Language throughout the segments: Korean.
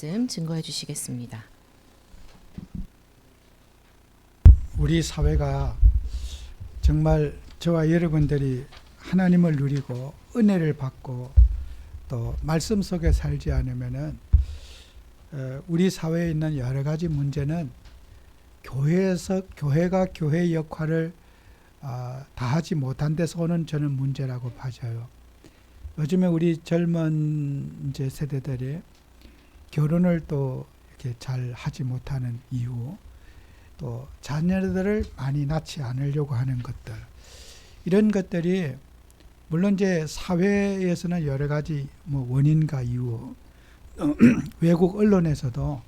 말씀 증거해 주시겠습니다. 우리 사회가 정말 저와 여러분들이 하나님을 누리고 은혜를 받고 또 말씀 속에 살지 않으면은 우리 사회에 있는 여러 가지 문제는 교회가 교회의 역할을 다하지 못한 데서 오는 저는 문제라고 봐져요. 요즘에 우리 젊은 이제 세대들이 결혼을 또 이렇게 잘 하지 못하는 이유, 또 자녀들을 많이 낳지 않으려고 하는 것들, 이런 것들이 물론 이제 사회에서는 여러 가지 원인과 이유, 외국 언론에서도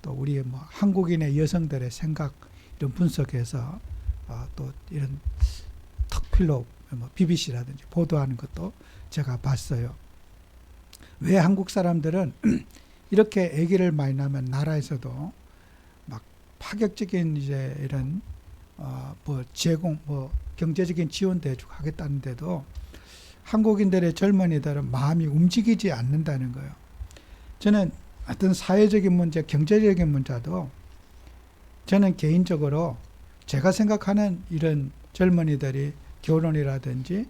또 우리 한국인의 여성들의 생각 이런 분석해서 또 이런 턱필로 BBC라든지 보도하는 것도 제가 봤어요. 왜 한국 사람들은 이렇게 아기를 많이 낳으면 나라에서도 막 파격적인 이제 이런 경제적인 지원도 해주고 하겠다는데도 한국인들의 젊은이들은 마음이 움직이지 않는다는 거예요. 저는 어떤 사회적인 문제, 경제적인 문제도 저는 개인적으로 제가 생각하는 이런 젊은이들이 결혼이라든지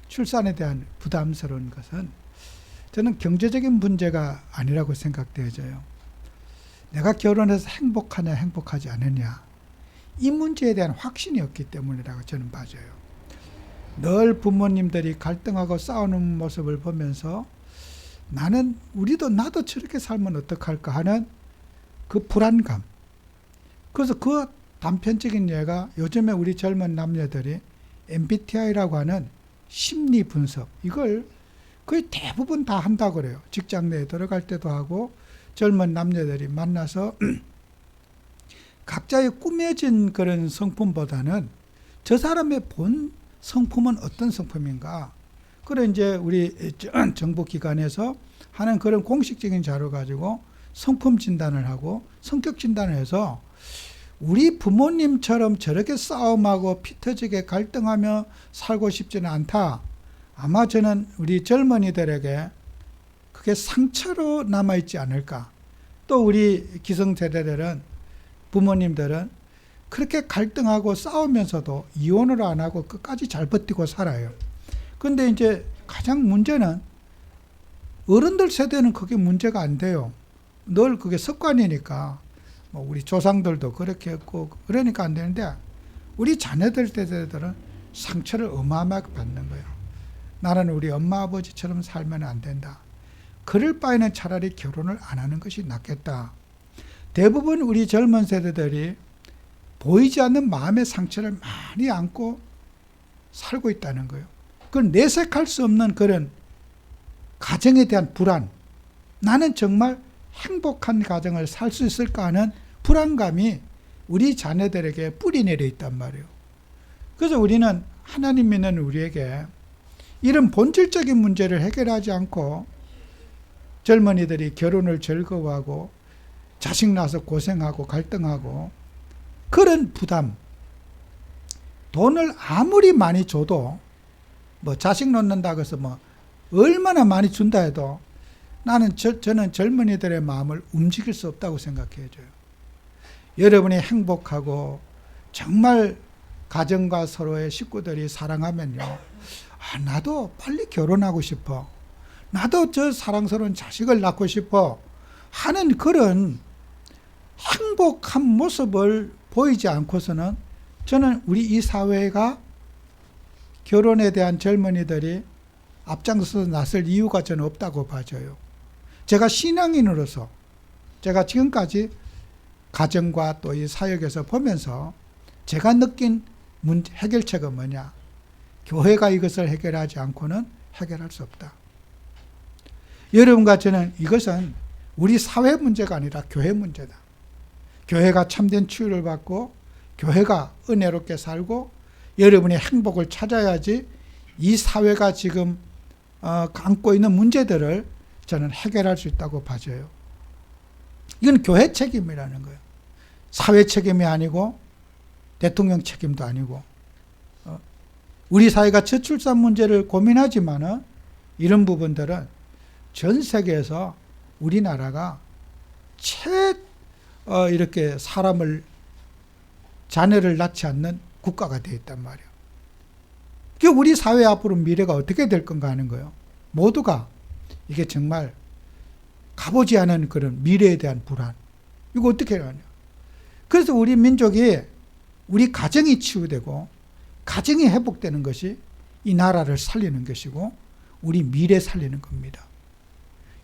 출산에 대한 부담스러운 것은 저는 경제적인 문제가 아니라고 생각되어져요. 내가 결혼해서 행복하냐 행복하지 않느냐, 이 문제에 대한 확신이 없기 때문이라고 저는 봐져요. 늘 부모님들이 갈등하고 싸우는 모습을 보면서 나도 저렇게 살면 어떡할까 하는 그 불안감. 그래서 그 단편적인 예가 요즘에 우리 젊은 남녀들이 MBTI라고 하는 심리 분석, 이걸 거의 대부분 다 한다고 그래요. 직장 내에 들어갈 때도 하고 젊은 남녀들이 만나서 각자의 꾸며진 그런 성품보다는 저 사람의 본 성품은 어떤 성품인가, 그래 이제 우리 정부 기관에서 하는 그런 공식적인 자료 가지고 성품 진단을 하고 성격 진단을 해서 우리 부모님처럼 저렇게 싸움하고 피 터지게 갈등하며 살고 싶지는 않다. 아마 저는 우리 젊은이들에게 그게 상처로 남아있지 않을까. 또 우리 기성세대들은, 부모님들은 그렇게 갈등하고 싸우면서도 이혼을 안 하고 끝까지 잘 버티고 살아요. 근데 이제 가장 문제는 어른들 세대는 그게 문제가 안 돼요. 늘 그게 습관이니까. 우리 조상들도 그렇게 했고 그러니까 안 되는데, 우리 자녀들 세대들은 상처를 어마어마하게 받는 거예요. 나는 우리 엄마 아버지처럼 살면 안 된다. 그럴 바에는 차라리 결혼을 안 하는 것이 낫겠다. 대부분 우리 젊은 세대들이 보이지 않는 마음의 상처를 많이 안고 살고 있다는 거예요. 그건 내색할 수 없는 그런 가정에 대한 불안, 나는 정말 행복한 가정을 살 수 있을까 하는 불안감이 우리 자녀들에게 뿌리내려 있단 말이에요. 그래서 우리는 하나님 믿는 우리에게 이런 본질적인 문제를 해결하지 않고 젊은이들이 결혼을 즐거워하고 자식 낳아서 고생하고 갈등하고 그런 부담, 돈을 아무리 많이 줘도 자식 낳는다고 해서 얼마나 많이 준다 해도 저는 젊은이들의 마음을 움직일 수 없다고 생각해줘요. 여러분이 행복하고 정말 가정과 서로의 식구들이 사랑하면요, 나도 빨리 결혼하고 싶어, 나도 저 사랑스러운 자식을 낳고 싶어 하는 그런 행복한 모습을 보이지 않고서는 저는 우리 이 사회가 결혼에 대한 젊은이들이 앞장서서 나설 이유가 저는 없다고 봐져요. 제가 신앙인으로서 제가 지금까지 가정과 또 이 사역에서 보면서 제가 느낀 해결책은 뭐냐? 교회가 이것을 해결하지 않고는 해결할 수 없다. 여러분과 저는 이것은 우리 사회 문제가 아니라 교회 문제다. 교회가 참된 치유를 받고 교회가 은혜롭게 살고 여러분의 행복을 찾아야지 이 사회가 지금 안고 있는 문제들을 저는 해결할 수 있다고 봐져요. 이건 교회 책임이라는 거예요. 사회 책임이 아니고 대통령 책임도 아니고. 우리 사회가 저출산 문제를 고민하지만은 이런 부분들은 전 세계에서 우리나라가 이렇게 자녀를 낳지 않는 국가가 되었단 말이에요. 그 우리 사회 앞으로 미래가 어떻게 될 건가 하는 거예요. 모두가 이게 정말 가보지 않은 그런 미래에 대한 불안. 이거 어떻게 하냐. 그래서 우리 민족이 우리 가정이 치유되고 가정이 회복되는 것이 이 나라를 살리는 것이고 우리 미래 살리는 겁니다.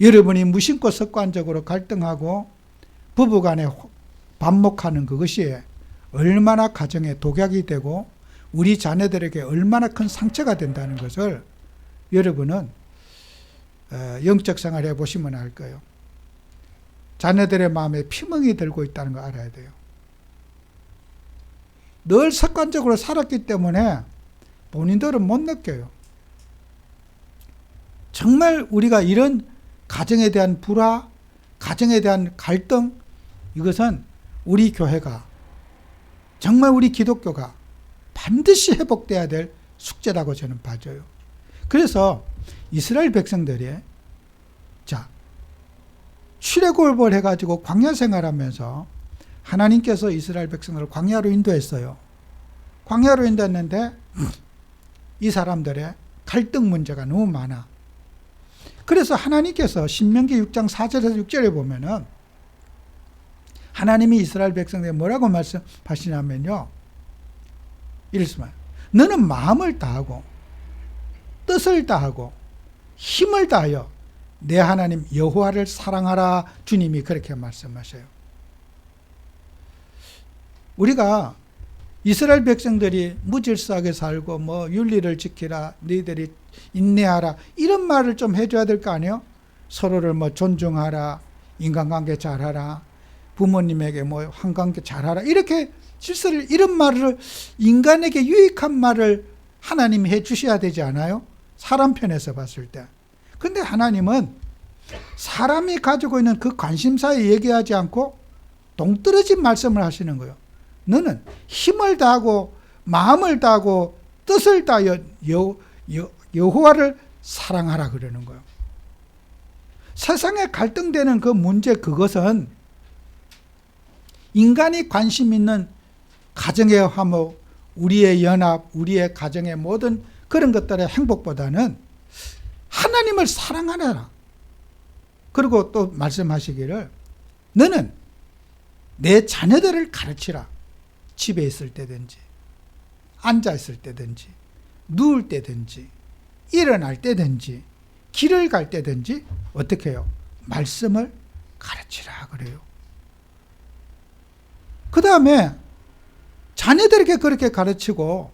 여러분이 무심코 습관적으로 갈등하고 부부간에 반목하는 그것이 얼마나 가정에 독약이 되고 우리 자녀들에게 얼마나 큰 상처가 된다는 것을 여러분은 영적 생활 해보시면 알 거예요. 자녀들의 마음에 피멍이 들고 있다는 거 알아야 돼요. 늘 습관적으로 살았기 때문에 본인들은 못 느껴요. 정말 우리가 이런 가정에 대한 불화, 가정에 대한 갈등, 이것은 우리 교회가, 정말 우리 기독교가 반드시 회복돼야 될 숙제라고 저는 봐줘요. 그래서 이스라엘 백성들이 출애굽을 해가지고 광야 생활하면서 하나님께서 이스라엘 백성들을 광야로 인도했어요. 광야로 인도했는데 이 사람들의 갈등 문제가 너무 많아. 그래서 하나님께서 신명기 6장 4절에서 6절에 보면은 하나님이 이스라엘 백성들에게 뭐라고 말씀하시냐면요. 이랬습니다. 너는 마음을 다하고 뜻을 다하고 힘을 다하여 내 하나님 여호와를 사랑하라. 주님이 그렇게 말씀하셔요. 우리가 이스라엘 백성들이 무질서하게 살고 윤리를 지키라, 너희들이 인내하라, 이런 말을 좀 해줘야 될 거 아니에요? 서로를 존중하라, 인간관계 잘하라, 부모님에게 한관계 잘하라, 이렇게 질서를, 이런 말을, 인간에게 유익한 말을 하나님이 해 주셔야 되지 않아요? 사람 편에서 봤을 때. 근데 하나님은 사람이 가지고 있는 그 관심사에 얘기하지 않고 동떨어진 말씀을 하시는 거예요. 너는 힘을 다하고 마음을 다하고 뜻을 다하여 여호와를 사랑하라 그러는 거예요. 세상에 갈등되는 그 문제, 그것은 인간이 관심 있는 가정의 화목, 우리의 연합, 우리의 가정의 모든 그런 것들의 행복보다는 하나님을 사랑하라. 그리고 또 말씀하시기를 너는 내 자녀들을 가르치라. 집에 있을 때든지 앉아 있을 때든지 누울 때든지 일어날 때든지 길을 갈 때든지 어떻게 해요? 말씀을 가르치라 그래요. 그 다음에 자녀들에게 그렇게 가르치고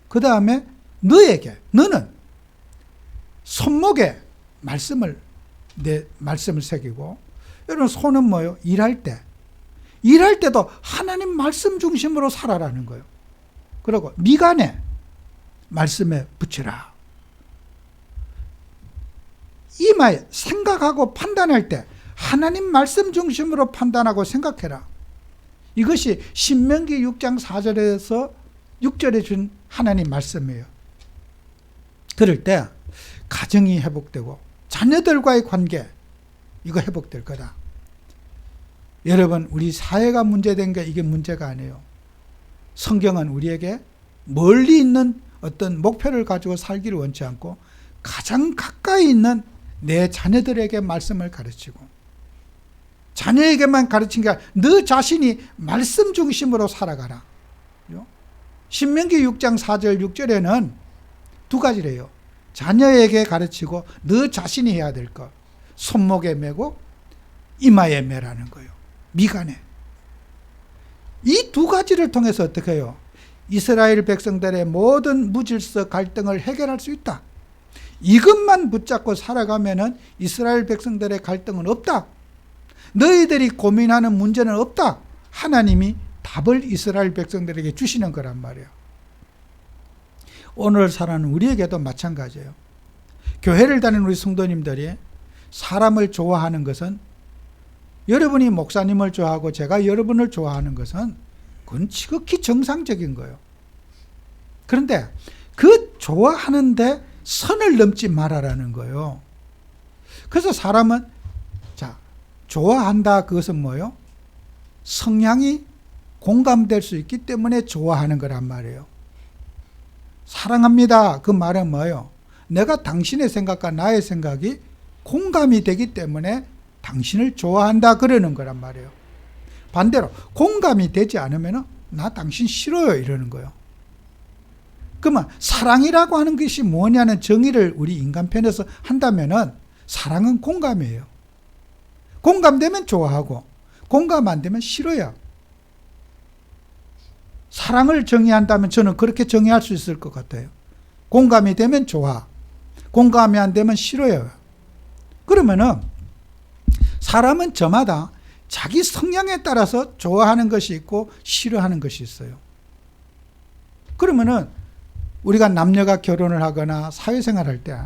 그 다음에 너는 손목에 내 말씀을 새기고, 여러분 손은 뭐예요? 일할 때도 하나님 말씀 중심으로 살아라는 거예요. 그리고 미간에 말씀에 붙이라. 이마에 생각하고 판단할 때 하나님 말씀 중심으로 판단하고 생각해라. 이것이 신명기 6장 4절에서 6절에 준 하나님 말씀이에요. 그럴 때 가정이 회복되고 자녀들과의 관계, 이거 회복될 거다. 여러분, 우리 사회가 문제된 게 이게 문제가 아니에요. 성경은 우리에게 멀리 있는 어떤 목표를 가지고 살기를 원치 않고 가장 가까이 있는 내 자녀들에게 말씀을 가르치고, 자녀에게만 가르친 게 아니라 너 자신이 말씀 중심으로 살아가라. 신명기 6장 4절 6절에는 두 가지래요. 자녀에게 가르치고 너 자신이 해야 될 것, 손목에 메고 이마에 메라는 거예요. 미간에. 이 두 가지를 통해서 어떻게 해요? 이스라엘 백성들의 모든 무질서 갈등을 해결할 수 있다. 이것만 붙잡고 살아가면은 이스라엘 백성들의 갈등은 없다. 너희들이 고민하는 문제는 없다. 하나님이 답을 이스라엘 백성들에게 주시는 거란 말이에요. 오늘 살아가는 우리에게도 마찬가지예요. 교회를 다니는 우리 성도님들이 사람을 좋아하는 것은, 여러분이 목사님을 좋아하고 제가 여러분을 좋아하는 것은 그건 지극히 정상적인 거예요. 그런데 그 좋아하는데 선을 넘지 말아라는 거예요. 그래서 사람은 좋아한다, 그것은 뭐예요? 성향이 공감될 수 있기 때문에 좋아하는 거란 말이에요. 사랑합니다, 그 말은 뭐예요? 내가 당신의 생각과 나의 생각이 공감이 되기 때문에 당신을 좋아한다, 그러는 거란 말이에요. 반대로 공감이 되지 않으면 나 당신 싫어요, 이러는 거예요. 그러면 사랑이라고 하는 것이 뭐냐는 정의를 우리 인간편에서 한다면은 사랑은 공감이에요. 공감되면 좋아하고 공감 안 되면 싫어요. 사랑을 정의한다면 저는 그렇게 정의할 수 있을 것 같아요. 공감이 되면 좋아, 공감이 안 되면 싫어요. 그러면은 사람은 저마다 자기 성향에 따라서 좋아하는 것이 있고 싫어하는 것이 있어요. 그러면은 우리가 남녀가 결혼을 하거나 사회생활할 때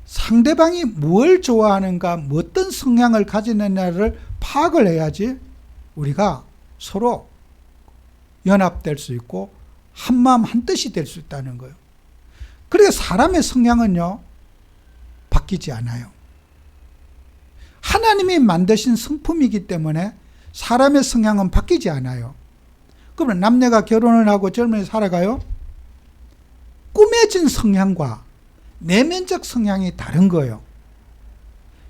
상대방이 뭘 좋아하는가, 어떤 성향을 가지느냐를 파악을 해야지 우리가 서로 연합될 수 있고 한마음 한뜻이 될 수 있다는 거예요. 그러니까 사람의 성향은요, 바뀌지 않아요. 하나님이 만드신 성품이기 때문에 사람의 성향은 바뀌지 않아요. 그러면 남녀가 결혼을 하고 젊은이 살아가요? 꾸며진 성향과 내면적 성향이 다른 거예요.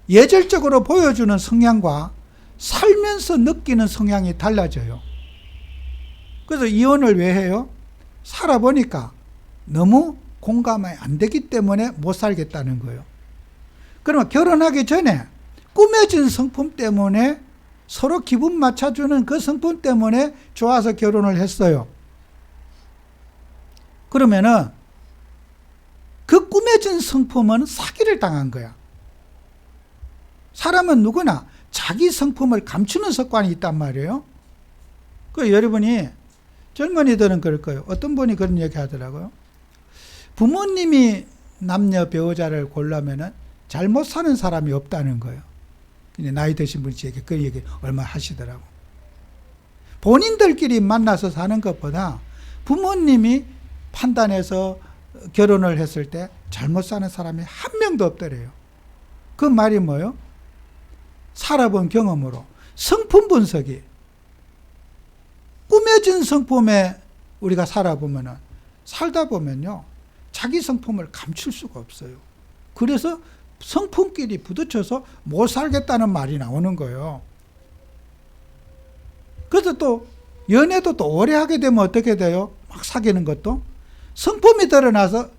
예절적으로 보여주는 성향과 살면서 느끼는 성향이 달라져요. 그래서 이혼을 왜 해요? 살아보니까 너무 공감이 안 되기 때문에 못 살겠다는 거예요. 그러면 결혼하기 전에 꾸며진 성품 때문에 서로 기분 맞춰주는 그 성품 때문에 좋아서 결혼을 했어요. 그러면은 그 꾸며진 성품은 사기를 당한 거야. 사람은 누구나 자기 성품을 감추는 습관이 있단 말이에요. 그 여러분이 젊은이들은 그럴 거예요. 어떤 분이 그런 얘기 하더라고요. 부모님이 남녀 배우자를 고르면은 잘못 사는 사람이 없다는 거예요. 나이 드신 분이 제게 그 얘기 얼마 하시더라고. 본인들끼리 만나서 사는 것보다 부모님이 판단해서 결혼을 했을 때 잘못 사는 사람이 한 명도 없더래요. 그 말이 뭐예요? 살아본 경험으로 성품 분석이, 꾸며진 성품에 우리가 살아보면은, 살다 보면요, 자기 성품을 감출 수가 없어요. 그래서 성품끼리 부딪혀서 못 살겠다는 말이 나오는 거예요. 그래서 또 연애도 또 오래 하게 되면 어떻게 돼요? 막 사귀는 것도 성품이 드러나서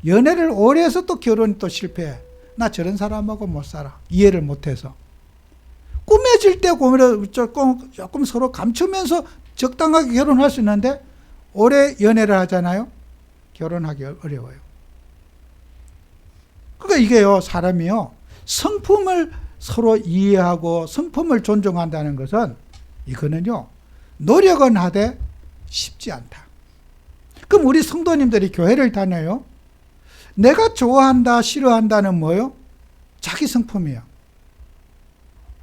연애를 오래 해서 또 결혼이 또 실패해. 나 저런 사람하고 못 살아, 이해를 못해서. 꾸며질 때 조금 서로 감추면서 적당하게 결혼할 수 있는데 오래 연애를 하잖아요. 결혼하기 어려워요. 그러니까 이게요, 사람이요, 성품을 서로 이해하고 성품을 존중한다는 것은, 이거는요, 노력은 하되 쉽지 않다. 그럼 우리 성도님들이 교회를 다녀요. 내가 좋아한다, 싫어한다는 뭐예요? 자기 성품이야.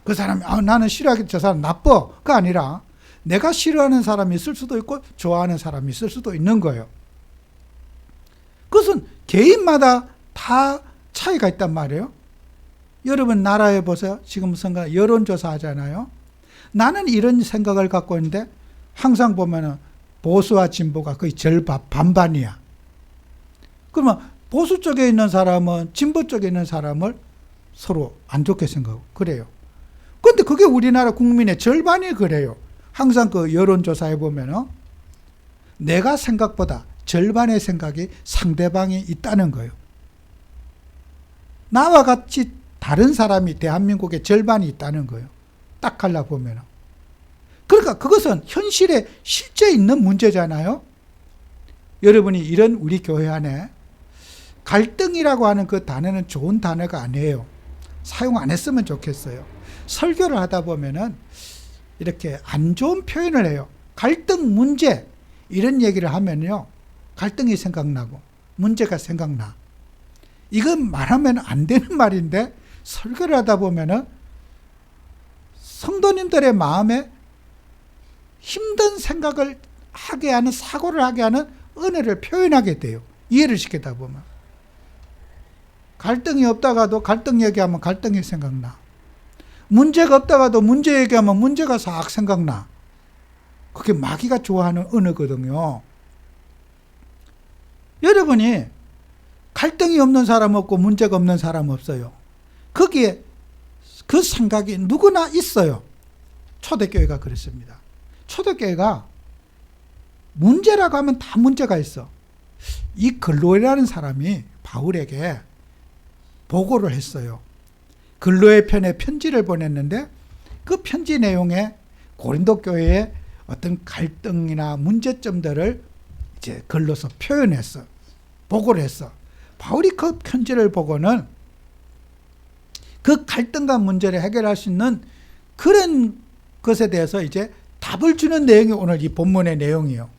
그 사람이 나는 싫어하기, 저 사람 나빠가 아니라 내가 싫어하는 사람이 있을 수도 있고 좋아하는 사람이 있을 수도 있는 거예요. 그것은 개인마다 다 차이가 있단 말이에요. 여러분 나라에 보세요. 지금 여론조사 하잖아요. 나는 이런 생각을 갖고 있는데 항상 보면은 보수와 진보가 거의 반반이야. 그러면 보수 쪽에 있는 사람은 진보 쪽에 있는 사람을 서로 안 좋게 생각하고 그래요. 그런데 그게 우리나라 국민의 절반이 그래요. 항상 그 여론조사에 보면은 내가 생각보다 절반의 생각이 상대방이 있다는 거예요. 나와 같이 다른 사람이 대한민국의 절반이 있다는 거예요. 딱 갈라보면. 그러니까 그것은 현실에 실제 있는 문제잖아요. 여러분이 이런 우리 교회 안에 갈등이라고 하는 그 단어는 좋은 단어가 아니에요. 사용 안 했으면 좋겠어요. 설교를 하다 보면은 이렇게 안 좋은 표현을 해요. 갈등, 문제 이런 얘기를 하면요, 갈등이 생각나고 문제가 생각나. 이건 말하면 안 되는 말인데 설교를 하다 보면은 성도님들의 마음에 힘든 생각을 하게 하는, 사고를 하게 하는 은혜를 표현하게 돼요. 이해를 시키다 보면. 갈등이 없다가도 갈등 얘기하면 갈등이 생각나. 문제가 없다가도 문제 얘기하면 문제가 싹 생각나. 그게 마귀가 좋아하는 언어거든요. 여러분이 갈등이 없는 사람 없고 문제가 없는 사람 없어요. 거기에 그 생각이 누구나 있어요. 초대교회가 그렇습니다. 초대교회가 문제라고 하면 다 문제가 있어. 이 글로이라는 사람이 바울에게 보고를 했어요. 글로의 편에 편지를 보냈는데 그 편지 내용에 고린도 교회의 어떤 갈등이나 문제점들을 이제 글로서 표현했어. 보고를 했어. 바울이 그 편지를 보고는 그 갈등과 문제를 해결할 수 있는 그런 것에 대해서 이제 답을 주는 내용이 오늘 이 본문의 내용이에요.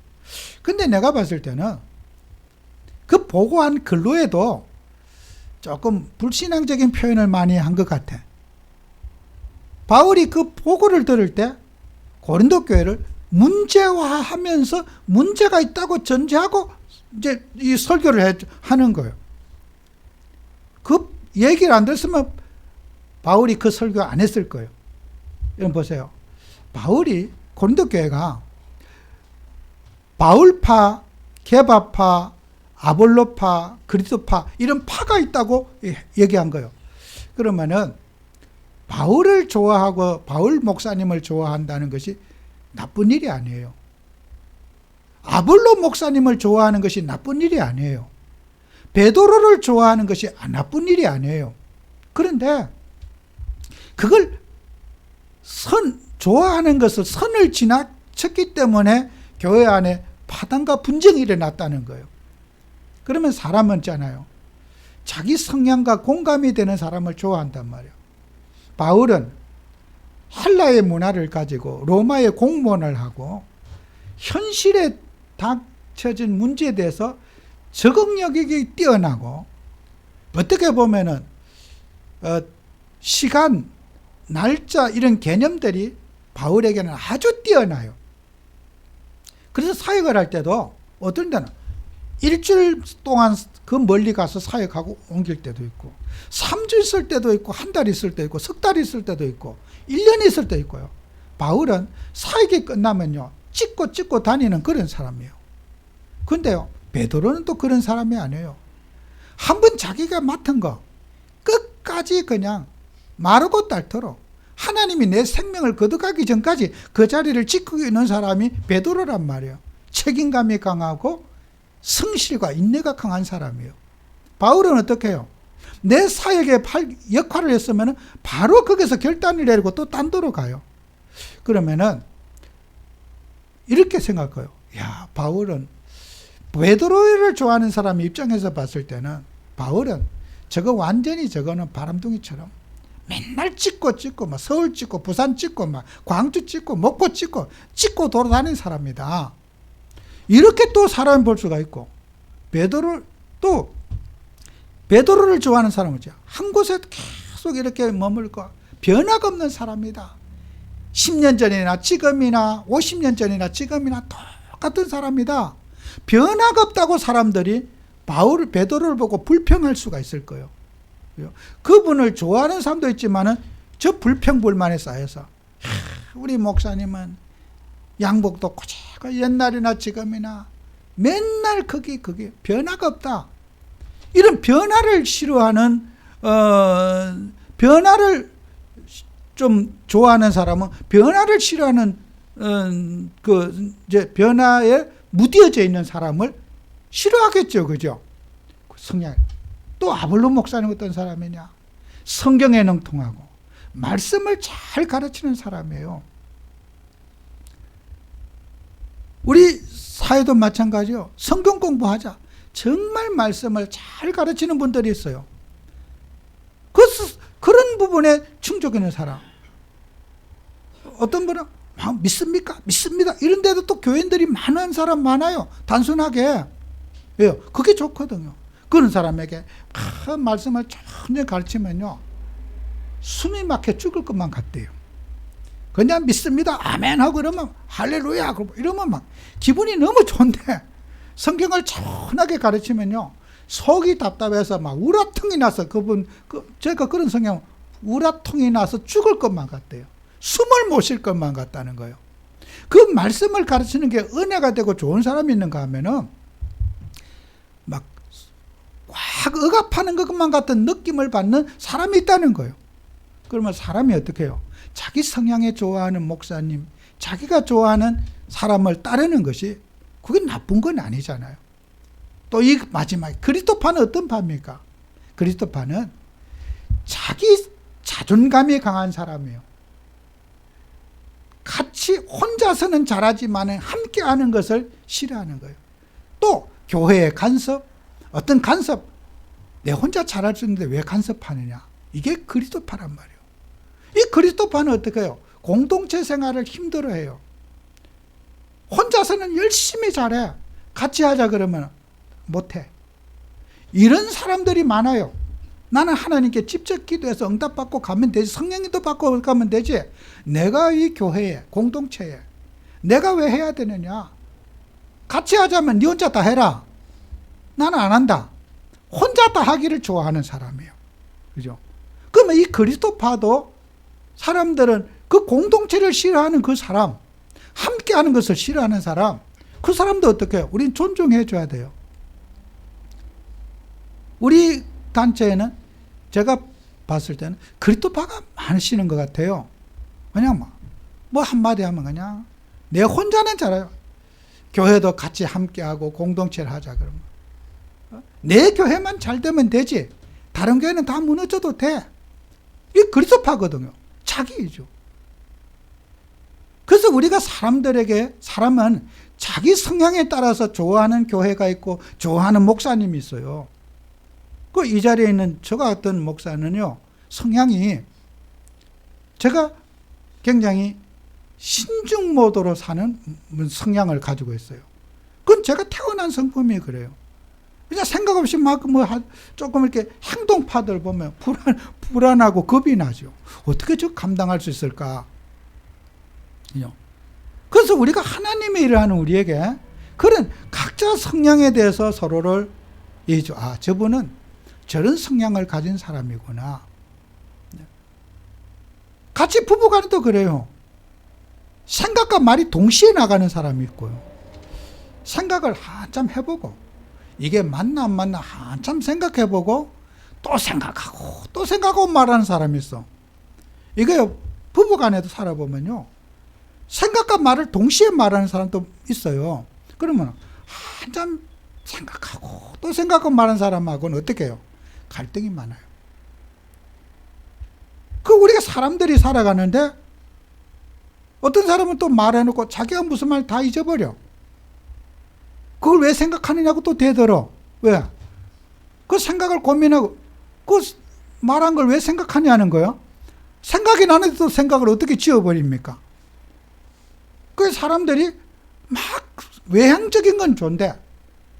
근데 내가 봤을 때는 그 보고한 글로에도 조금 불신앙적인 표현을 많이 한 것 같아. 바울이 그 보고를 들을 때 고린도 교회를 문제화하면서 문제가 있다고 전제하고 이제 이 설교를 하는 거예요. 그 얘기를 안 들었으면 바울이 그 설교 안 했을 거예요. 여러분 보세요. 바울이 고린도 교회가 바울파, 게바파, 아볼로파, 그리스도파 이런 파가 있다고 얘기한 거예요. 그러면은 바울을 좋아하고 바울 목사님을 좋아한다는 것이 나쁜 일이 아니에요. 아볼로 목사님을 좋아하는 것이 나쁜 일이 아니에요. 베드로를 좋아하는 것이 나쁜 일이 아니에요. 그런데 그걸 좋아하는 것을 선을 지나쳤기 때문에 교회 안에 파당과 분쟁이 일어났다는 거예요. 그러면 사람은 있잖아요. 자기 성향과 공감이 되는 사람을 좋아한단 말이에요. 바울은 헬라의 문화를 가지고 로마의 공무원을 하고 현실에 닥쳐진 문제에 대해서 적응력이 뛰어나고 어떻게 보면은 시간, 날짜 이런 개념들이 바울에게는 아주 뛰어나요. 그래서 사역을 할 때도 어떤 데는 일주일 동안 그 멀리 가서 사역하고 옮길 때도 있고 3주 있을 때도 있고 한 달 있을 때도 있고 석 달 있을 때도 있고 1년 있을 때도 있고요. 바울은 사역이 끝나면요 찍고 다니는 그런 사람이에요. 근데요 베드로는 또 그런 사람이 아니에요. 한번 자기가 맡은 거 끝까지 그냥 마르고 닳도록 하나님이 내 생명을 거둬가기 전까지 그 자리를 지키고 있는 사람이 베드로란 말이에요. 책임감이 강하고 성실과 인내가 강한 사람이에요. 바울은 어떻게 해요? 내 사역에 역할을 했으면 바로 거기서 결단을 내리고 또 딴 데로 가요. 그러면은 이렇게 생각해요. 야, 바울은 베드로를 좋아하는 사람 입장에서 봤을 때는 바울은 완전히 저거는 바람둥이처럼 맨날 찍고 막 서울 찍고 부산 찍고 막 광주 찍고 목포 찍고 돌아다니는 사람이다. 이렇게 또 사람을 볼 수가 있고 베드로를 좋아하는 사람은 한 곳에 계속 이렇게 머물고 변화가 없는 사람이다. 10년 전이나 지금이나 50년 전이나 지금이나 똑같은 사람이다. 변화가 없다고 사람들이 베드로를 보고 불평할 수가 있을 거예요. 그분을 좋아하는 사람도 있지만은 저 불평불만에 쌓여서 우리 목사님은 양복도 고작 옛날이나 지금이나 맨날 그게 변화가 없다. 이런 변화를 싫어하는 변화를 좀 좋아하는 사람은 변화를 싫어하는 이제 변화에 무뎌져 있는 사람을 싫어하겠죠, 그죠? 성향. 또 아볼로 목사는 어떤 사람이냐? 성경에 능통하고 말씀을 잘 가르치는 사람이에요. 우리 사회도 마찬가지요. 성경 공부하자. 정말 말씀을 잘 가르치는 분들이 있어요. 그런 부분에 충족 있는 사람. 어떤 분은 믿습니까? 믿습니다. 이런데도 또 교인들이 많은 사람 많아요. 단순하게. 왜요? 그게 좋거든요. 그런 사람에게 말씀을 천천히 가르치면요. 숨이 막혀 죽을 것만 같대요. 그냥 믿습니다. 아멘 하고 이러면 할렐루야 이러면 막 기분이 너무 좋은데 성경을 천하게 가르치면요. 속이 답답해서 막 우라통이 나서 제가 그런 성경 우라통이 나서 죽을 것만 같대요. 숨을 못 쉴 것만 같다는 거예요. 그 말씀을 가르치는 게 은혜가 되고 좋은 사람이 있는가 하면은 막 확 억압하는 것만 같은 느낌을 받는 사람이 있다는 거예요. 그러면 사람이 어떻게 해요? 자기 성향에 좋아하는 목사님, 자기가 좋아하는 사람을 따르는 것이 그게 나쁜 건 아니잖아요. 또 이 마지막에 그리스도파는 어떤 파입니까? 그리스도파는 자기 자존감이 강한 사람이에요. 같이 혼자서는 잘하지만 함께 하는 것을 싫어하는 거예요. 또 교회의 간섭, 어떤 간섭, 내 혼자 잘할 수 있는데 왜 간섭하느냐? 이게 그리스도파란 말이에요. 이 그리스도파는 어떻게 해요? 공동체 생활을 힘들어해요. 혼자서는 열심히 잘해. 같이 하자 그러면 못해. 이런 사람들이 많아요. 나는 하나님께 직접 기도해서 응답받고 가면 되지. 성령님도 받고 가면 되지. 내가 이 교회에, 공동체에 내가 왜 해야 되느냐? 같이 하자면 네 혼자 다 해라. 나는 안 한다. 혼자 다 하기를 좋아하는 사람이에요. 그죠? 그러면 이 그리스도파도 사람들은 그 공동체를 싫어하는 그 사람, 함께 하는 것을 싫어하는 사람, 그 사람도 어떻게 해요? 우린 존중해 줘야 돼요. 우리 단체에는 제가 봤을 때는 그리스도파가 많으시는 것 같아요. 그냥 뭐 한마디 하면 그냥 내 혼자는 잘해요. 교회도 같이 함께하고 공동체를 하자 그러면 내 교회만 잘 되면 되지. 다른 교회는 다 무너져도 돼. 이게 그리스도파거든요. 자기이죠. 그래서 우리가 사람은 자기 성향에 따라서 좋아하는 교회가 있고 좋아하는 목사님이 있어요. 그 이 자리에 있는 저 같은 목사는요, 성향이 제가 굉장히 신중 모드로 사는 성향을 가지고 있어요. 그건 제가 태어난 성품이 그래요. 그냥 생각 없이 조금 이렇게 행동파들 보면 불안하고 겁이 나죠. 어떻게 저 감당할 수 있을까? 그래서 우리가 하나님의 일을 하는 우리에게 그런 각자 성향에 대해서 서로를 얘기죠. 아, 저분은 저런 성향을 가진 사람이구나. 같이 부부간에도 그래요. 생각과 말이 동시에 나가는 사람이 있고요. 생각을 한참 해보고 이게 맞나 안 맞나 한참 생각해보고 또 생각하고 말하는 사람이 있어. 이게 부부간에도 살아보면요. 생각과 말을 동시에 말하는 사람도 있어요. 그러면 한참 생각하고 또 생각하고 말하는 사람하고는 어떻게 해요? 갈등이 많아요. 우리가 사람들이 살아가는데 어떤 사람은 또 말해놓고 자기가 무슨 말 다 잊어버려. 그걸 왜 생각하느냐고 또 되돌어. 왜? 그 생각을 고민하고 그 말한 걸 왜 생각하냐는 거예요. 생각이 나는데 또 생각을 어떻게 지워버립니까? 그 사람들이 막 외향적인 건 좋은데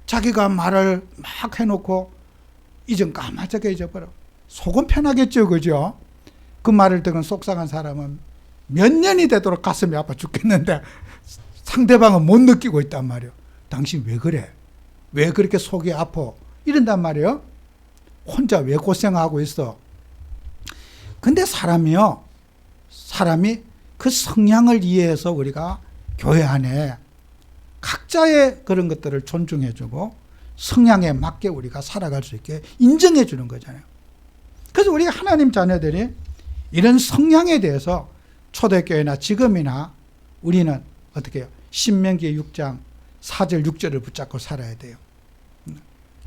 자기가 말을 막 해놓고 이전 까마득하게 잊어버려. 속은 편하겠죠, 그죠? 그 말을 듣는 속상한 사람은 몇 년이 되도록 가슴이 아파 죽겠는데 상대방은 못 느끼고 있단 말이에요. 당신 왜 그래? 왜 그렇게 속이 아파? 이런단 말이에요. 혼자 왜 고생하고 있어? 근데 사람이 그 성향을 이해해서 우리가 교회 안에 각자의 그런 것들을 존중해주고 성향에 맞게 우리가 살아갈 수 있게 인정해주는 거잖아요. 그래서 우리가 하나님 자녀들이 이런 성향에 대해서 초대교회나 지금이나 우리는 어떻게 해요? 신명기 6장 4절 6절을 붙잡고 살아야 돼요.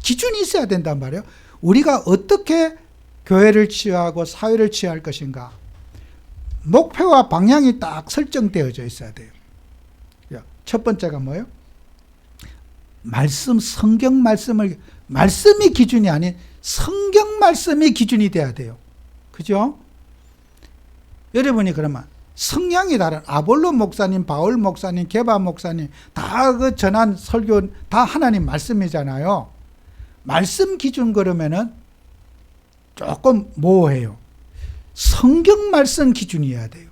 기준이 있어야 된단 말이에요. 우리가 어떻게 교회를 취하고 사회를 취할 것인가 목표와 방향이 딱 설정되어져 있어야 돼요. 첫 번째가 뭐예요? 성경 말씀이 기준이 아닌 성경 말씀이 기준이 돼야 돼요. 그죠? 여러분이 그러면 성향이 다른 아볼로 목사님, 바울 목사님, 게바 목사님 다 그 전한 설교 다 하나님 말씀이잖아요. 말씀 기준 그러면은 조금 모호해요. 성경 말씀 기준이어야 돼요.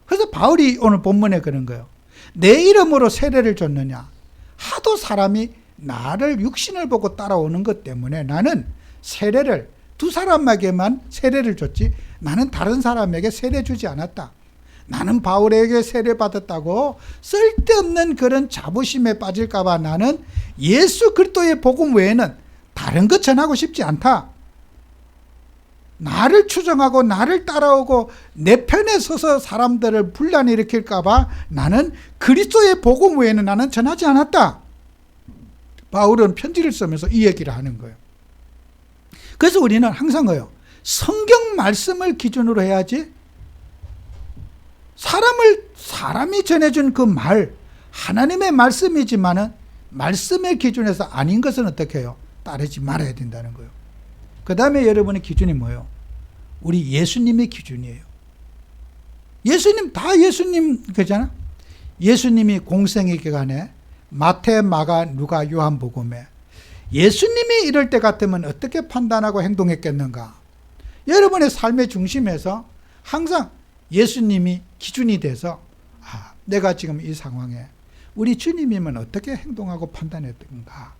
그래서 바울이 오늘 본문에 그런 거예요. 내 이름으로 세례를 줬느냐? 하도 사람이 나를 육신을 보고 따라오는 것 때문에 나는 세례를 두 사람에게만 세례를 줬지 나는 다른 사람에게 세례 주지 않았다. 나는 바울에게 세례 받았다고 쓸데없는 그런 자부심에 빠질까 봐 나는 예수 그리스도의 복음 외에는 다른 것 전하고 싶지 않다. 나를 추종하고 나를 따라오고 내 편에 서서 사람들을 분란일으킬까 봐 나는 그리스도의 복음 외에는 나는 전하지 않았다. 바울은 편지를 쓰면서 이 얘기를 하는 거예요. 그래서 우리는 항상 거요. 성경 말씀을 기준으로 해야지 사람이 전해준 그 말, 하나님의 말씀이지만은 말씀의 기준에서 아닌 것은 어떻게 해요? 따르지 말아야 된다는 거예요. 그 다음에 여러분의 기준이 뭐예요? 우리 예수님의 기준이에요. 예수님, 다 예수님 그잖아? 예수님이 공생의 기간에 마태, 마가, 누가, 요한복음에 예수님이 이럴 때 같으면 어떻게 판단하고 행동했겠는가? 여러분의 삶의 중심에서 항상 예수님이 기준이 돼서 내가 지금 이 상황에 우리 주님이면 어떻게 행동하고 판단했던가?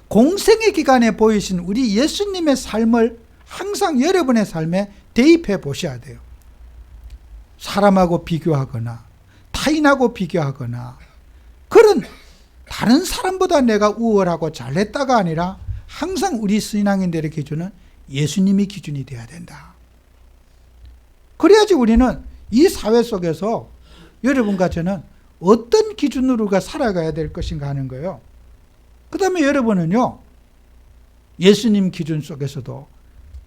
공생의 기간에 보이신 우리 예수님의 삶을 항상 여러분의 삶에 대입해 보셔야 돼요. 사람하고 비교하거나 타인하고 비교하거나 그런 다른 사람보다 내가 우월하고 잘했다가 아니라 항상 우리 신앙인들의 기준은 예수님이 기준이 돼야 된다. 그래야지 우리는 이 사회 속에서 여러분과 저는 어떤 기준으로가 살아가야 될 것인가 하는 거예요. 그 다음에 여러분은요, 예수님 기준 속에서도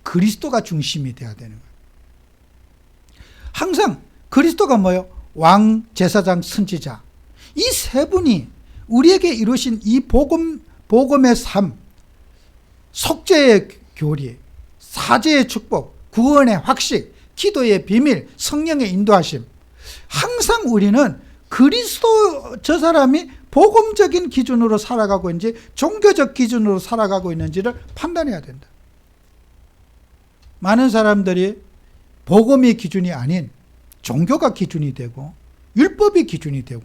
그리스도가 중심이 돼야 되는 거예요. 항상 그리스도가 뭐예요? 왕, 제사장, 선지자. 이 세 분이 우리에게 이루신 이 복음의 삶, 속죄의 교리, 사죄의 축복, 구원의 확식, 기도의 비밀, 성령의 인도하심. 항상 우리는 그리스도 저 사람이 복음적인 기준으로 살아가고 있는지 종교적 기준으로 살아가고 있는지를 판단해야 된다. 많은 사람들이 복음이 기준이 아닌 종교가 기준이 되고 율법이 기준이 되고,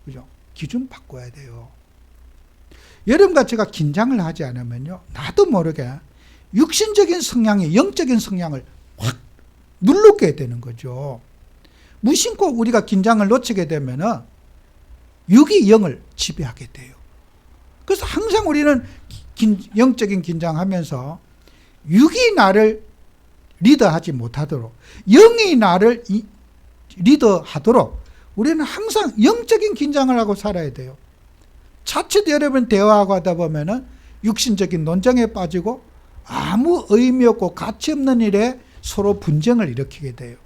그죠? 기준 바꿔야 돼요. 여러분과 제가 긴장을 하지 않으면요, 나도 모르게 육신적인 성향이 영적인 성향을 확 누르게 되는 거죠. 무심코 우리가 긴장을 놓치게 되면은 육이 영을 지배하게 돼요. 그래서 항상 우리는 영적인 긴장하면서 육이 나를 리더하지 못하도록, 영이 나를 리더하도록 우리는 항상 영적인 긴장을 하고 살아야 돼요. 자칫 여러분 대화하고 하다 보면은 육신적인 논쟁에 빠지고 아무 의미 없고 가치 없는 일에 서로 분쟁을 일으키게 돼요.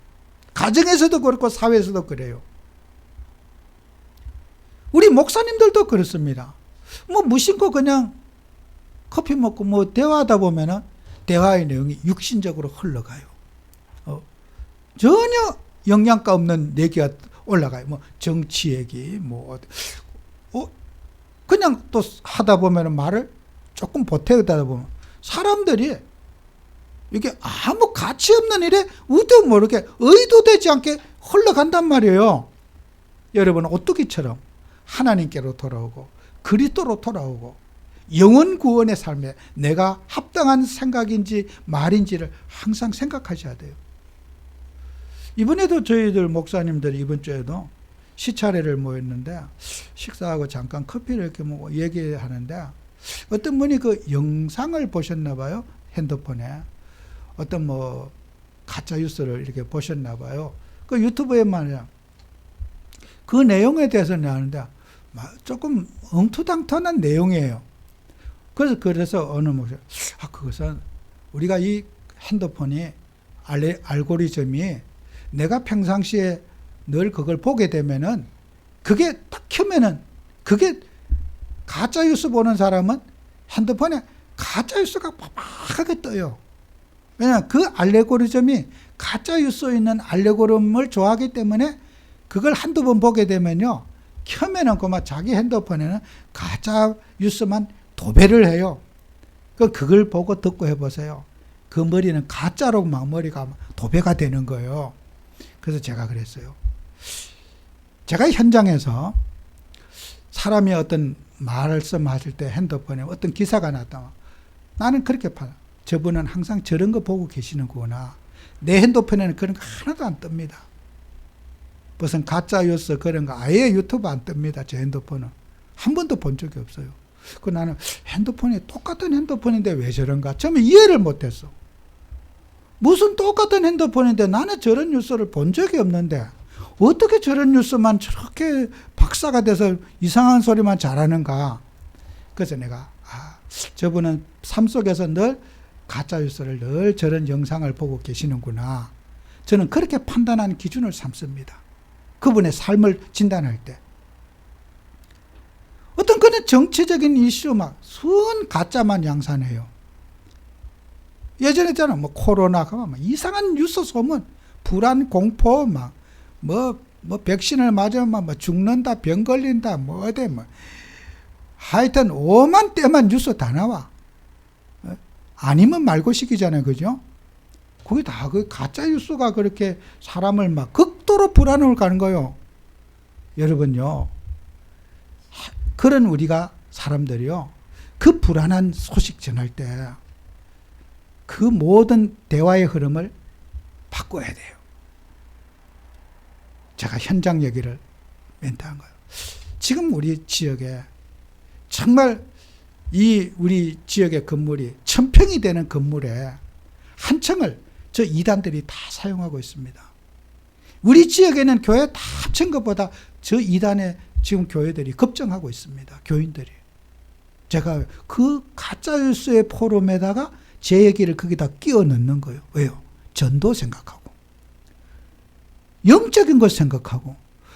가정에서도 그렇고 사회에서도 그래요. 우리 목사님들도 그렇습니다. 무심코 그냥 커피 먹고 대화하다 보면은 대화의 내용이 육신적으로 흘러가요. 전혀 영양가 없는 얘기가 올라가요. 정치 얘기, 그냥 또 하다 보면은 말을 조금 보태다 보면 사람들이 이게 아무 가치 없는 일에 우도 모르게 의도되지 않게 흘러간단 말이에요. 여러분, 오뚜기처럼 하나님께로 돌아오고 그리스도로 돌아오고 영원 구원의 삶에 내가 합당한 생각인지 말인지를 항상 생각하셔야 돼요. 이번에도 저희들 목사님들이 이번 주에도 시차례를 모였는데 식사하고 잠깐 커피를 이렇게 먹고 얘기하는데 어떤 분이 그 영상을 보셨나 봐요. 핸드폰에 어떤 가짜 뉴스를 이렇게 보셨나 봐요. 그 유튜브에 말이야. 그 내용에 대해서는 아는데 조금 엉투당투한 내용이에요. 그래서 어느 목사, 그것은 우리가 이 핸드폰이 알고리즘이 내가 평상시에 늘 그걸 보게 되면은 그게 딱 켜면은 그게 가짜 뉴스 보는 사람은 핸드폰에 가짜 뉴스가 빡빡하게 떠요. 왜냐하면 그 알고리즘이 가짜 뉴스에 있는 알고리즘을 좋아하기 때문에 그걸 한두 번 보게 되면요, 켜면은 그만 자기 핸드폰에는 가짜 뉴스만 도배를 해요. 그걸 보고 듣고 해보세요. 그 머리는 가짜로 막 머리가 도배가 되는 거예요. 그래서 제가 그랬어요. 제가 현장에서 사람이 어떤 말씀하실 때 핸드폰에 어떤 기사가 났다. 나는 그렇게 저분은 항상 저런 거 보고 계시는구나. 내 핸드폰에는 그런 거 하나도 안 뜹니다. 무슨 가짜 뉴스 그런 거 아예 유튜브 안 뜹니다. 제 핸드폰은. 한 번도 본 적이 없어요. 그 나는 핸드폰이 똑같은 핸드폰인데 왜 저런가? 처음에 이해를 못했어. 무슨 똑같은 핸드폰인데 나는 저런 뉴스를 본 적이 없는데 어떻게 저런 뉴스만 저렇게 박사가 돼서 이상한 소리만 잘하는가? 그래서 내가 저분은 삶 속에서 늘 가짜 뉴스를 늘 저런 영상을 보고 계시는구나. 저는 그렇게 판단하는 기준을 삼습니다. 그분의 삶을 진단할 때. 어떤 그는 정치적인 이슈 막 순 가짜만 양산해요. 예전에 있잖아, 뭐 코로나, 막 이상한 뉴스 소문, 불안, 공포, 뭐 백신을 맞으면 뭐 죽는다, 병 걸린다, 뭐 어때, 뭐. 하여튼 오만 때만 뉴스 다 나와. 아니면 말고식이잖아요, 그죠? 그게 다 그 가짜 뉴스가 그렇게 사람을 막 극도로 불안을 가는 거예요. 여러분요, 그런 우리가 사람들이요, 그 불안한 소식 전할 때 그 모든 대화의 흐름을 바꿔야 돼요. 제가 현장 얘기를 멘트한 거예요. 지금 우리 지역에 정말 이 우리 지역의 건물이 1000평이 되는 건물에 한 층을 저 이단들이 다 사용하고 있습니다. 우리 지역에는 교회 다 합친 것보다 저 이단에 지금 교회들이 급증하고 있습니다. 교인들이. 제가 그 가짜뉴스의 포럼에다가 제 얘기를 거기다 끼워 넣는 거예요. 왜요? 전도 생각하고 영적인 걸 생각하고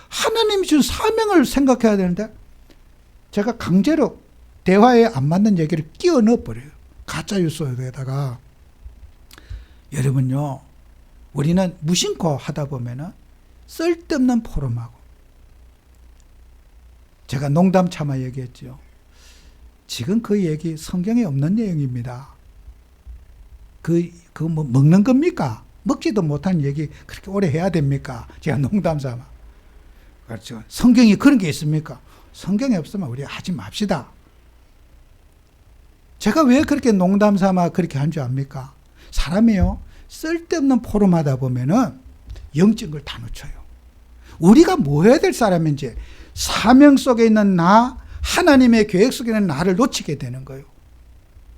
하나님이 준 사명을 생각해야 되는데 제가 강제로 대화에 안 맞는 얘기를 끼워 넣어버려요. 가짜뉴스에다가. 여러분요, 우리는 무심코 하다 보면은 쓸데없는 포럼하고, 제가 농담 참아 얘기했죠. 지금 그 얘기 성경에 없는 내용입니다. 뭐 먹는 겁니까? 먹지도 못한 얘기 그렇게 오래 해야 됩니까? 제가 농담 삼아. 그렇죠. 성경에 그런 게 있습니까? 성경에 없으면 우리 하지 맙시다. 제가 왜 그렇게 농담 삼아 그렇게 한 줄 압니까? 사람이요, 쓸데없는 포럼 하다 보면은 영적인 걸 다 놓쳐요. 우리가 뭐 해야 될 사람인지, 사명 속에 있는 나, 하나님의 계획 속에 있는 나를 놓치게 되는 거예요.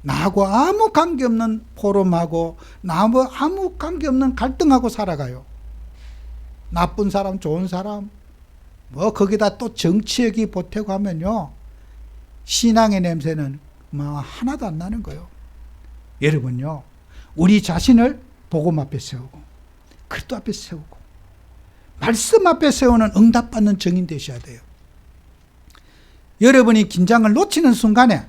나하고 아무 관계없는 포럼하고 나하고 아무 관계없는 갈등하고 살아가요. 나쁜 사람, 좋은 사람, 뭐 거기다 또 정치 얘기 보태고 하면요, 신앙의 냄새는 하나도 안 나는 거예요. 여러분요, 우리 자신을 복음 앞에 세우고 그리스도 앞에 세우고 말씀 앞에 세우는 응답받는 증인 되셔야 돼요. 여러분이 긴장을 놓치는 순간에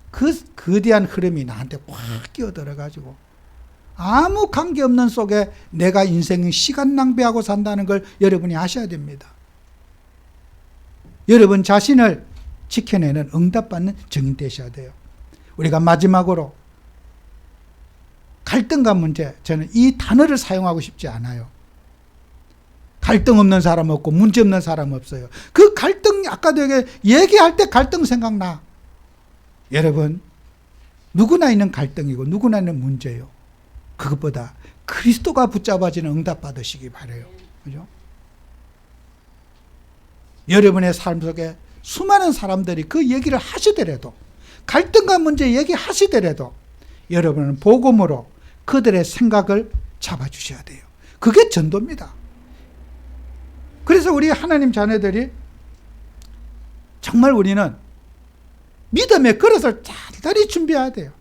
그 거대한 흐름이 나한테 확 끼어들어가지고 아무 관계없는 속에 내가 인생의 시간 낭비하고 산다는 걸 여러분이 아셔야 됩니다. 여러분 자신을 지켜내는 응답받는 증인 되셔야 돼요. 우리가 마지막으로 갈등과 문제, 저는 이 단어를 사용하고 싶지 않아요. 갈등 없는 사람 없고 문제 없는 사람 없어요. 그 갈등, 아까도 얘기할 때 갈등 생각나. 여러분, 누구나 있는 갈등이고 누구나 있는 문제예요. 그것보다 그리스도가 붙잡아지는 응답 받으시기 바라요. 그죠? 여러분의 삶 속에 수많은 사람들이 그 얘기를 하시더라도, 갈등과 문제 얘기하시더라도 여러분은 복음으로 그들의 생각을 잡아주셔야 돼요. 그게 전도입니다. 그래서 우리 하나님 자녀들이 정말 우리는 믿음의 그릇을 잘 준비해야 돼요.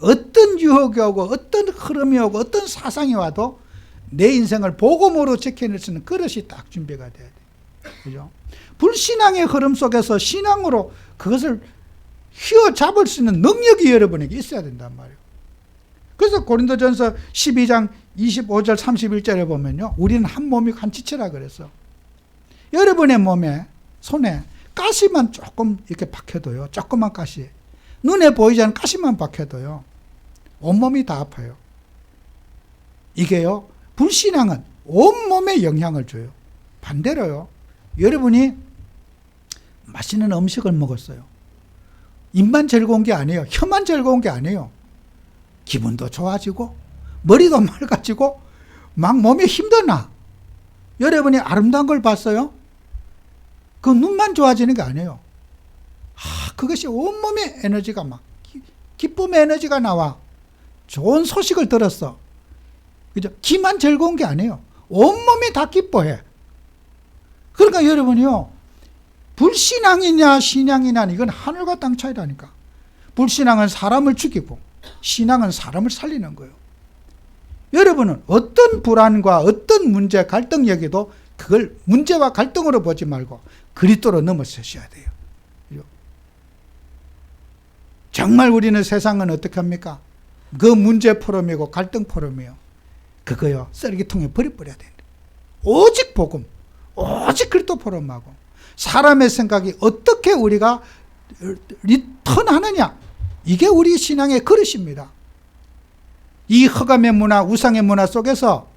어떤 유혹이 오고 어떤 흐름이 오고 어떤 사상이 와도 내 인생을 복음으로 지켜낼 수 있는 그릇이 딱 준비가 돼야 돼요. 그죠? 불신앙의 흐름 속에서 신앙으로 그것을 휘어잡을 수 있는 능력이 여러분에게 있어야 된단 말이에요. 그래서 고린도전서 12장 25절 31절에 보면요, 우리는 한 몸이 한 지체라 그랬어. 여러분의 몸에, 손에 가시만 조금 이렇게 박혀도요, 조그만 가시, 눈에 보이지 않는 가시만 박혀도요, 온몸이 다 아파요. 이게요, 불신앙은 온몸에 영향을 줘요. 반대로요, 여러분이 맛있는 음식을 먹었어요. 입만 즐거운 게 아니에요. 혀만 즐거운 게 아니에요. 기분도 좋아지고 머리도 맑아지고 막 몸에 힘도 나. 여러분이 아름다운 걸 봤어요? 그 눈만 좋아지는 게 아니에요. 그것이 온몸에 에너지가 막 기쁨의 에너지가 나와. 좋은 소식을 들었어. 그죠? 귀만 즐거운 게 아니에요. 온몸이 다 기뻐해. 그러니까 여러분이요, 불신앙이냐 신앙이냐 이건 하늘과 땅 차이라니까. 불신앙은 사람을 죽이고 신앙은 사람을 살리는 거예요. 여러분은 어떤 불안과 어떤 문제, 갈등 여기도 그걸 문제와 갈등으로 보지 말고 그리스도로 넘어서셔야 돼요. 정말 우리는 세상은 어떻게 합니까? 그 문제 포럼이고 갈등 포럼이요. 그거요, 쓰레기통에 버려야 된다. 오직 복음, 오직 그리스도 포럼하고 사람의 생각이 어떻게 우리가 리턴하느냐, 이게 우리 신앙의 그릇입니다. 이 허감의 문화, 우상의 문화 속에서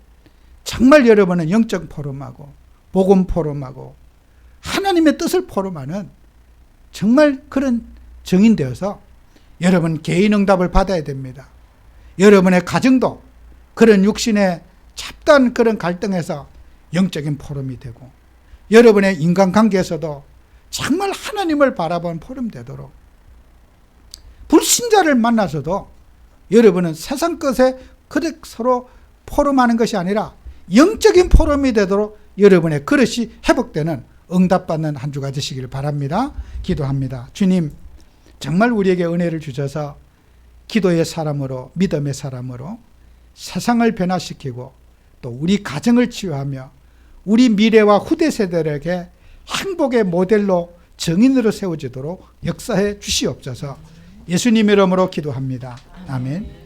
정말 여러분은 영적 포럼하고 복음 포럼하고 하나님의 뜻을 포럼하는 정말 그런 정인 되어서 여러분 개인 응답을 받아야 됩니다. 여러분의 가정도 그런 육신의 잡다한 그런 갈등에서 영적인 포럼이 되고, 여러분의 인간관계에서도 정말 하나님을 바라본 포럼 되도록, 불신자를 만나서도 여러분은 세상 것에 그렇게 서로 포럼하는 것이 아니라 영적인 포럼이 되도록 여러분의 그릇이 회복되는 응답받는 한 주가 되시길 바랍니다. 기도합니다. 주님, 정말 우리에게 은혜를 주셔서 기도의 사람으로, 믿음의 사람으로 세상을 변화시키고 또 우리 가정을 치유하며 우리 미래와 후대 세대들에게 행복의 모델로 정인으로 세워지도록 역사해 주시옵소서. 예수님 이름으로 기도합니다. 아멘.